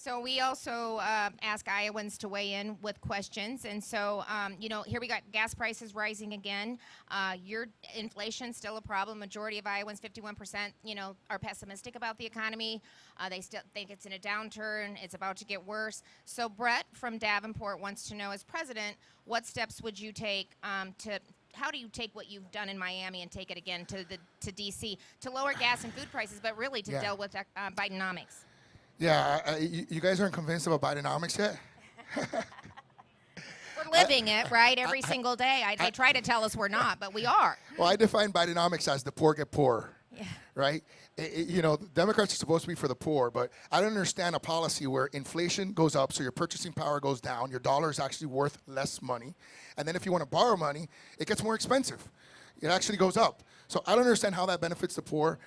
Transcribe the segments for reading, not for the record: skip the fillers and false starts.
So we also ask Iowans to weigh in with questions. And so, here we got gas prices rising again. Your inflation still a problem. Majority of Iowans, 51%, are pessimistic about the economy. They still think it's in a downturn. It's about to get worse. So Brett from Davenport wants to know, as president, what steps would you take how do you take what you've done in Miami and take it again to D.C. to lower gas and food prices, but really to deal with Bidenomics? Yeah, you guys aren't convinced about Bidenomics yet? We're living it, right, every single day. They try to tell us we're not, but we are. Well, I define Bidenomics as the poor get poorer, right? Democrats are supposed to be for the poor, but I don't understand a policy where inflation goes up, so your purchasing power goes down, your dollar is actually worth less money, and then if you want to borrow money, it gets more expensive. It actually goes up. So I don't understand how that benefits the poor.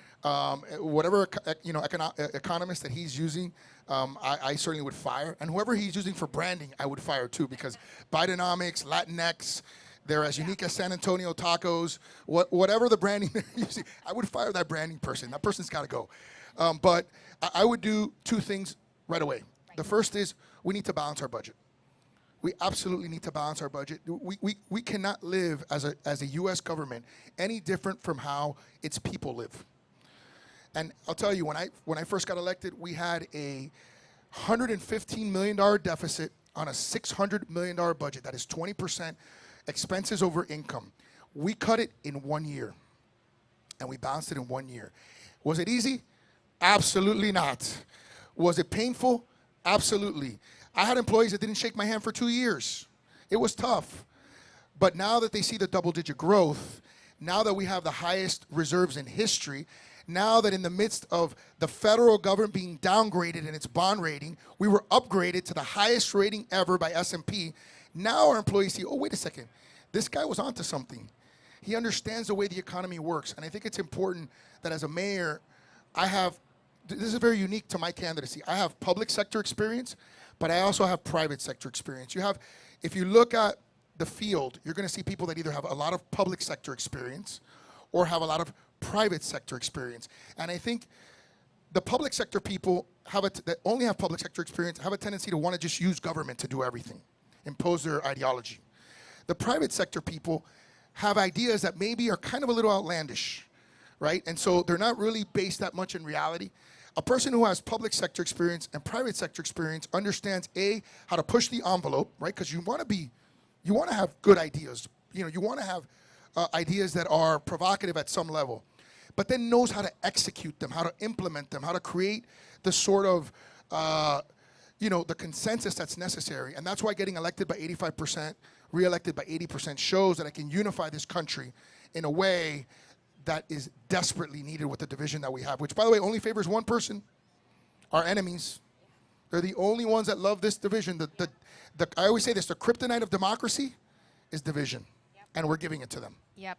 Whatever economist that he's using, I certainly would fire. And whoever he's using for branding, I would fire too, because Bidenomics, Latinx, they're as unique as San Antonio tacos. Whatever the branding they're using, I would fire that branding person. That person's got to go. But I would do two things right away. The first is we need to balance our budget. We absolutely need to balance our budget. We cannot live as a U.S. government any different from how its people live. And I'll tell you, when I first got elected, we had a $115 million deficit on a $600 million budget. That is 20% expenses over income. We cut it in 1 year, and we balanced it in 1 year. Was it easy? Absolutely not. Was it painful? Absolutely. I had employees that didn't shake my hand for 2 years. It was tough. But now that they see the double-digit growth, now that we have the highest reserves in history, now that in the midst of the federal government being downgraded in its bond rating, we were upgraded to the highest rating ever by S&P. Now our employees see, oh, wait a second, this guy was onto something. He understands the way the economy works. And I think it's important that as a mayor, this is very unique to my candidacy. I have public sector experience, but I also have private sector experience. If you look at the field, you're going to see people that either have a lot of public sector experience or have a lot of private sector experience. And I think the public sector people that only have public sector experience have a tendency to want to just use government to do everything, impose their ideology. The private sector people have ideas that maybe are kind of a little outlandish, right? And so they're not really based that much in reality. A person who has public sector experience and private sector experience understands how to push the envelope, right? Because you want to have good ideas. You want to have ideas that are provocative at some level, but then knows how to execute them, how to implement them, how to create the sort of the consensus that's necessary. And that's why getting elected by 85%, reelected by 80% shows that I can unify this country in a way that is desperately needed with the division that we have, which, by the way, only favors one person, our enemies. They're the only ones that love this division. I always say this, the kryptonite of democracy is division, and we're giving it to them. Yep.